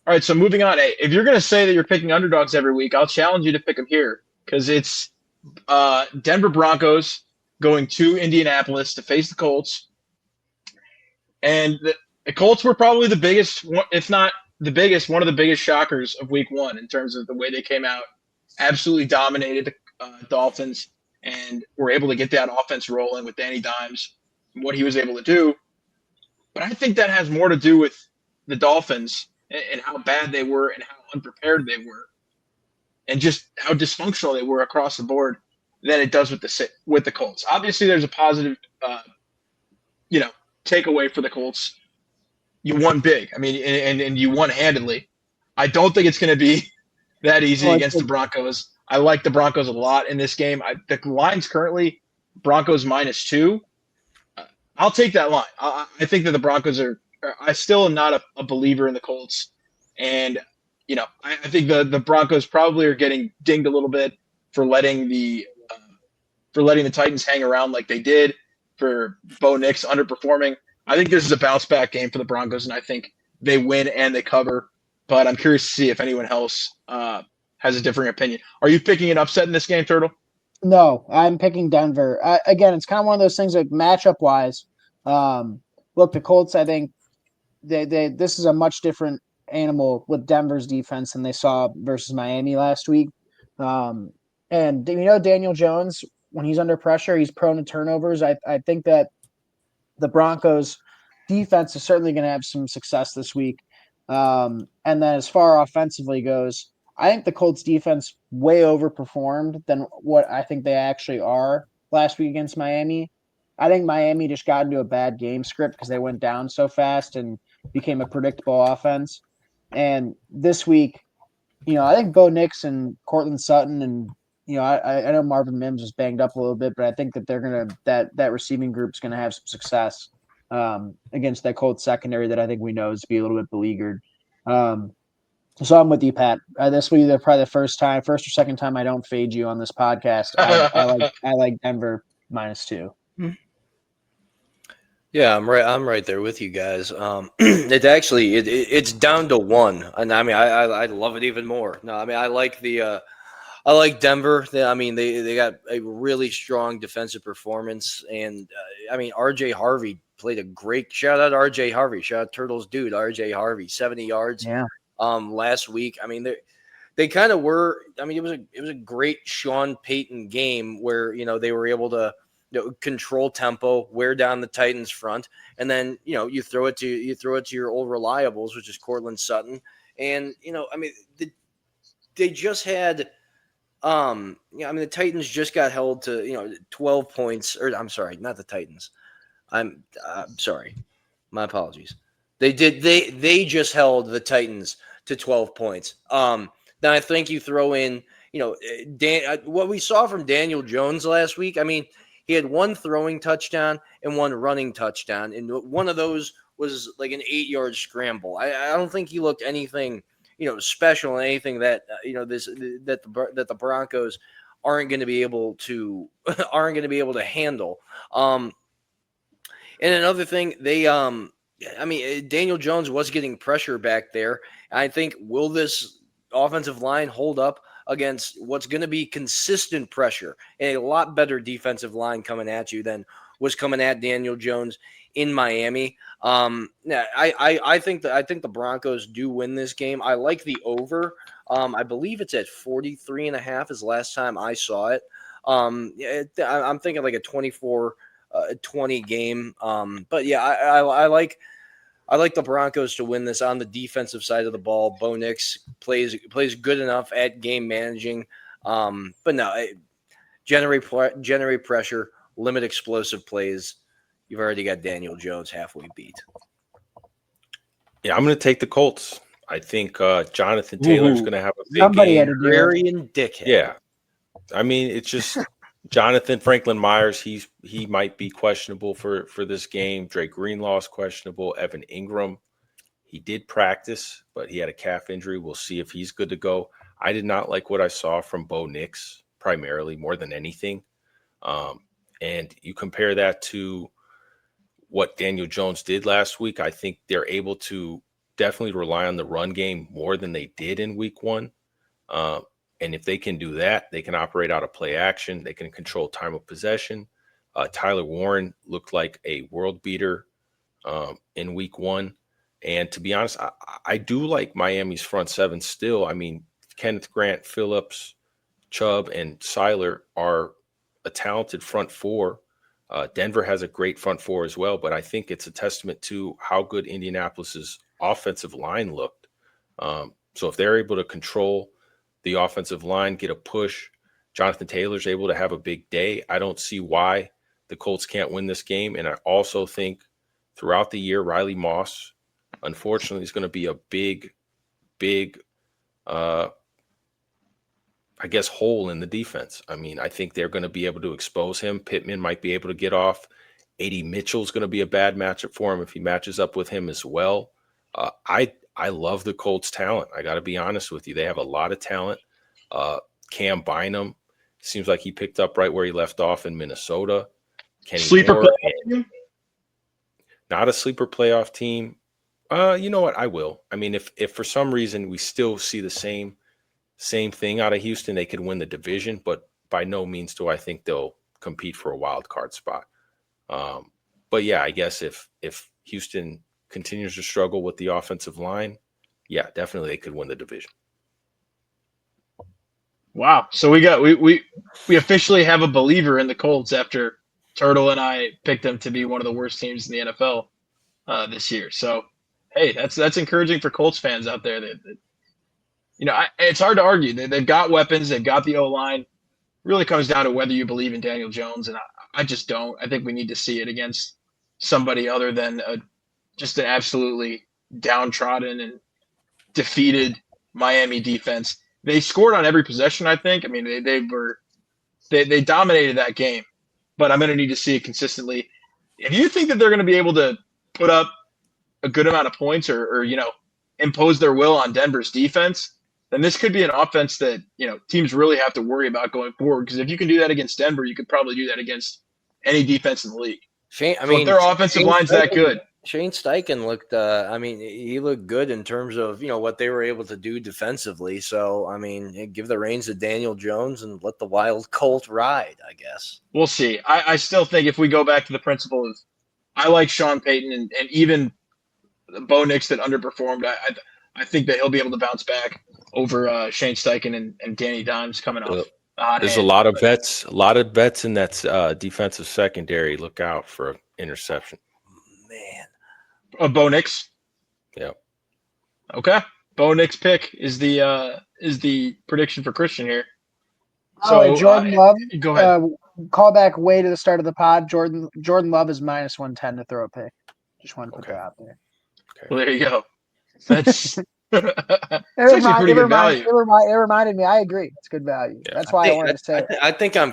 All right, so moving on. Hey, if you're going to say that you're picking underdogs every week, I'll challenge you to pick them here because it's Denver Broncos going to Indianapolis to face the Colts. And the Colts were probably the biggest, if not the biggest, one of the biggest shockers of week one in terms of the way they came out. Absolutely dominated the Dolphins and were able to get that offense rolling with Danny Dimes and what he was able to do. But I think that has more to do with the Dolphins and how bad they were and how unprepared they were and just how dysfunctional they were across the board than it does with the Colts. Obviously, there's a positive, you know, takeaway for the Colts. You won big. I mean, and you won handedly. I don't think it's going to be that easy Oh, against the Broncos. I like the Broncos a lot in this game. The line's currently Broncos -2. I'll take that line. I think that the Broncos are. I still am not a believer in the Colts, and I think the Broncos probably are getting dinged a little bit for letting the Titans hang around like they did, for Bo Nix underperforming. I think this is a bounce back game for the Broncos, and I think they win and they cover. But I'm curious to see if anyone else has a differing opinion. Are you picking an upset in this game, Turtle? no, I'm picking Denver. Again, it's kind of one of those things like matchup wise. Look, the Colts, I think they this is a much different animal with Denver's defense than they saw versus Miami last week. Um, and Daniel Jones, when he's under pressure, he's prone to turnovers. I think that the Broncos defense is certainly going to have some success this week. And then as far offensively goes, I think the Colts defense way overperformed than what I think they actually are last week against Miami. I think Miami just got into a bad game script because they went down so fast and became a predictable offense. And this week, I think Bo Nix and Cortland Sutton and I know Marvin Mims was banged up a little bit, but I think that they're gonna that receiving group's gonna have some success against that Colts secondary that I think we know is to be a little bit beleaguered. Um, so I'm with you, Pat. This will be probably the first or second time I don't fade you on this podcast. I like Denver -2. Yeah, I'm right there with you guys. It's down to one, and I mean I love it even more. No, I mean I like Denver. They got a really strong defensive performance, and I mean RJ Harvey played a great. Shout out RJ Harvey. Shout out Turtles dude RJ Harvey. 70 yards Yeah, last week. I mean they kind of were. I mean it was a great Sean Payton game where they were able to control tempo, wear down the Titans front, and then you throw it to your old reliables, which is Cortland Sutton, and they just had. The Titans just got held to 12 points, or I'm sorry, not the Titans. I'm sorry, my apologies. They just held the Titans to 12 points. Now I think you throw in what we saw from Daniel Jones last week. I mean, he had one throwing touchdown and one running touchdown, and one of those was like an 8-yard scramble. I don't think he looked anything special and anything that that the Broncos aren't going to be able to handle. And another thing, Daniel Jones was getting pressure back there. I think will this offensive line hold up against what's going to be consistent pressure and a lot better defensive line coming at you than was coming at Daniel Jones in Miami. Yeah, I think the Broncos do win this game. I like the over. I believe it's at 43.5 is last time I saw it. I'm thinking like a 24-20 game. But yeah, I like the Broncos to win this on the defensive side of the ball. Bo Nix plays good enough at game managing. But no, generate pressure, limit explosive plays. You've already got Daniel Jones halfway beat. Yeah, I'm going to take the Colts. I think Jonathan Taylor's going to have a big somebody had game. to do it. Contrarian dickhead. Yeah, I mean it's just Jonathan Franklin Myers. He might be questionable for this game. Drake Greenlaw is questionable. Evan Ingram, he did practice, but he had a calf injury. We'll see if he's good to go. I did not like what I saw from Bo Nix primarily more than anything. And you compare that to what Daniel Jones did last week, I think they're able to definitely rely on the run game more than they did in week 1. And if they can do that, they can operate out of play action. They can control time of possession. Tyler Warren looked like a world beater in week 1. And to be honest, I do like Miami's front seven still. I mean, Kenneth Grant, Phillips, Chubb, and Seiler are a talented front four. Denver has a great front four as well, but I think it's a testament to how good Indianapolis's offensive line looked. So if they're able to control the offensive line, get a push, Jonathan Taylor's able to have a big day, I don't see why the Colts can't win this game. And I also think throughout the year, Riley Moss, unfortunately, is going to be a big, hole in the defense. I mean, I think they're going to be able to expose him. Pittman might be able to get off. A.D. Mitchell's going to be a bad matchup for him if he matches up with him as well. I love the Colts' talent. I got to be honest with you. They have a lot of talent. Cam Bynum seems like he picked up right where he left off in Minnesota. Kenny Sleeper Moore, playoff? not a sleeper playoff team. You know what? I will. I mean, if for some reason we still see the same thing out of Houston, they could win the division, but by no means do I think they'll compete for a wild card spot. But yeah, I guess if Houston continues to struggle with the offensive line, yeah, definitely they could win the division. Wow. So we officially have a believer in the Colts after Turtle and I picked them to be one of the worst teams in the NFL this year. So, hey, that's encouraging for Colts fans out there. It's hard to argue. They've got weapons. They've got the O-line. Really comes down to whether you believe in Daniel Jones, and I just don't. I think we need to see it against somebody other than just an absolutely downtrodden and defeated Miami defense. They scored on every possession, I think. I mean, they dominated that game, but I'm going to need to see it consistently. If you think that they're going to be able to put up a good amount of points or impose their will on Denver's defense, then this could be an offense that, teams really have to worry about going forward. Because if you can do that against Denver, you could probably do that against any defense in the league. If their offensive line's that good. Shane Steichen looked, he looked good in terms of, what they were able to do defensively. So, give the reins to Daniel Jones and let the wild colt ride, I guess. We'll see. I still think if we go back to the principle of, I like Sean Payton and even Bo Nix that underperformed, I think that he'll be able to bounce back over Shane Steichen and Danny Dimes coming off. There's a lot of vets in that defensive secondary. Look out for an interception. Man. Bo Nix? Yeah. Okay. Bo Nix pick is the prediction for Christian here. So Jordan Love. Go ahead. Call back way to the start of the pod. Jordan Love is minus 110 to throw a pick. Just want to put that out there. Okay. Well, there you go. That's actually pretty good value. It reminded me. I agree. It's good value. Yeah. That's why I wanted to say it. I think I'm